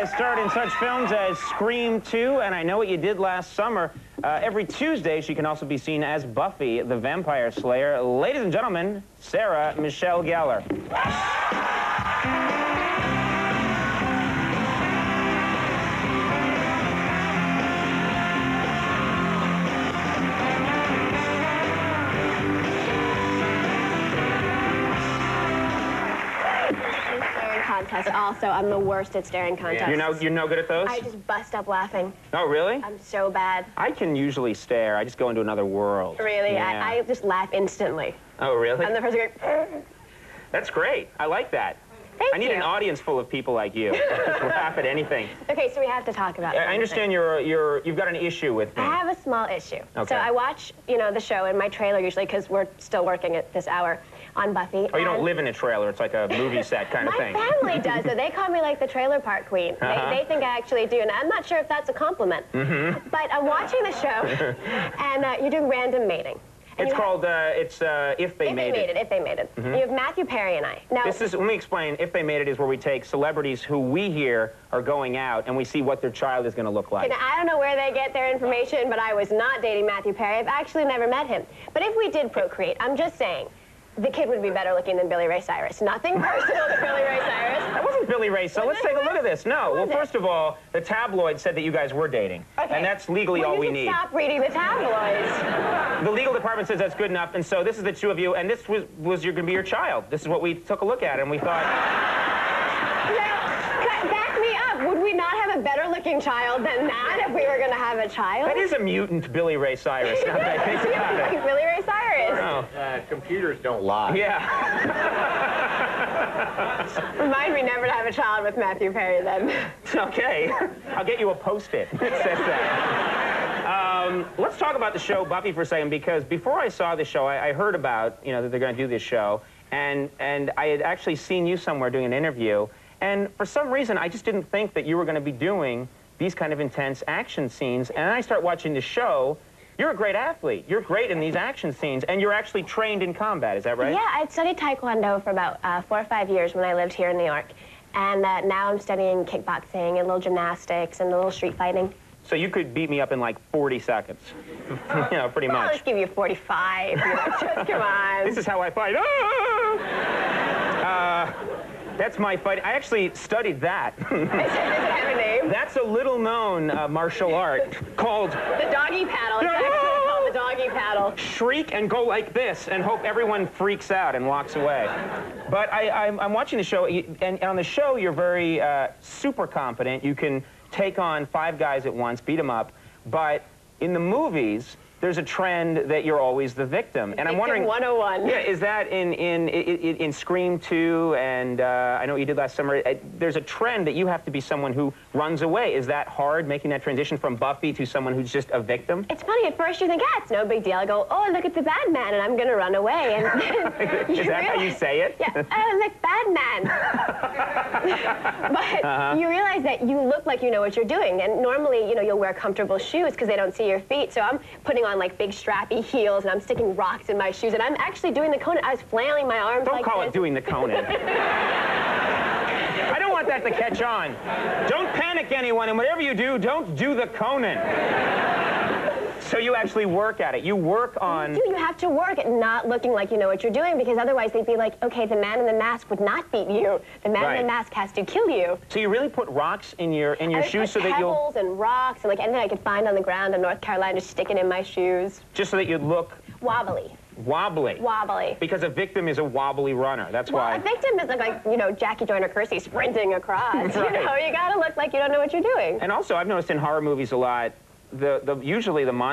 has starred in such films as Scream 2 and I Know What You Did Last Summer. Every Tuesday, she can also be seen as Buffy the Vampire Slayer. Ladies and gentlemen, Sarah Michelle Gellar. Contest. Also, I'm the worst at staring contests. You're no good at those? I just bust up laughing. Oh, really? I'm so bad. I can usually stare. I just go into another world. Really? Yeah. I just laugh instantly. Oh, really? I'm the person going... That's great. I like that. Thank I need you. an audience full of people like you. Just laugh at anything. Okay, so we have to talk about I understand you've got an issue with me. I have a small issue. Okay. So I watch, the show in my trailer usually because we're still working at this hour on Buffy. Oh, you don't live in a trailer. It's like a movie set kind of thing. My family does, so they call me like the trailer park queen. They think I actually do, and I'm not sure if that's a compliment. But I'm watching the show, and you're doing random mating. It's called, If They Made It. If They Made It. You have Matthew Perry and I. Now, let me explain. If They Made It is where we take celebrities who we hear are going out, and we see what their child is going to look like. Now, I don't know where they get their information, but I was not dating Matthew Perry. I've actually never met him. But if we did procreate, I'm just saying, the kid would be better looking than Billy Ray Cyrus. Nothing personal to Billy Ray Cyrus. That wasn't Billy Ray Cyrus. Let's take a look at this. No. Well, first of all, the tabloid said that you guys were dating. Okay. And that's legally all we need. Stop reading the tabloids. The legal department says that's good enough, and so this is the two of you, and this was going to be your child. This is what we took a look at, and we thought... Back me up. Would we not have a better-looking child than that if we were going to have a child? That is a mutant Billy Ray Cyrus, now that I think about it. Billy Ray Cyrus. Computers don't lie. Yeah. Remind me never to have a child with Matthew Perry, then. Okay. I'll get you a Post-it that says that. Let's talk about the show Buffy for a second, because before I saw the show, I heard about, that they're going to do this show, and I had actually seen you somewhere doing an interview, and for some reason, I just didn't think that you were going to be doing these kind of intense action scenes, and then I start watching the show. You're a great athlete. You're great in these action scenes, and you're actually trained in combat. Is that right? Yeah, I'd studied Taekwondo for about 4 or 5 years when I lived here in New York. And now I'm studying kickboxing and little gymnastics and a little street fighting. So you could beat me up in like 40 seconds, pretty much. I'll just give you 45. Just come on. This is how I fight. That's my fight. I actually studied that. Does it have a name? That's a little-known martial art called... The doggy paddle. It's actually called the doggy paddle. Shriek and go like this and hope everyone freaks out and walks away. But I'm watching the show, and on the show, you're very super competent. You can take on 5 guys at once, beat them up. But in the movies, there's a trend that you're always the victim. And I'm wondering... 101. Yeah, is that in Scream 2 and I Know What You Did Last Summer, there's a trend that you have to be someone who runs away. Is that hard, making that transition from Buffy to someone who's just a victim? It's funny. At first you think, it's no big deal. I go, oh, look at the bad man, and I'm going to run away. And is that how you say it? Yeah, the bad man. But you realize that you look like you know what you're doing. And normally, you'll wear comfortable shoes because they don't see your feet. So I'm putting on like big strappy heels, and I'm sticking rocks in my shoes, and I'm actually doing the Conan. I was flailing my arms like this. Don't call it doing the Conan. I don't want that to catch on. Don't panic, anyone, and whatever you do, don't do the Conan. So you actually work at it. You work on... You have to work at not looking like you know what you're doing, because otherwise they'd be like, okay, the man in the mask would not beat you. The man in the mask has to kill you. So you really put rocks in your shoes so that you'll... pebbles and rocks and anything I could find on the ground in North Carolina, just stick it in my shoes. Just so that you'd look... Wobbly. Wobbly. Wobbly. Because a victim is a wobbly runner. That's why. A victim is like Jackie Joyner Kersee sprinting across. Right. You gotta look like you don't know what you're doing. And also, I've noticed in horror movies a lot, usually the monster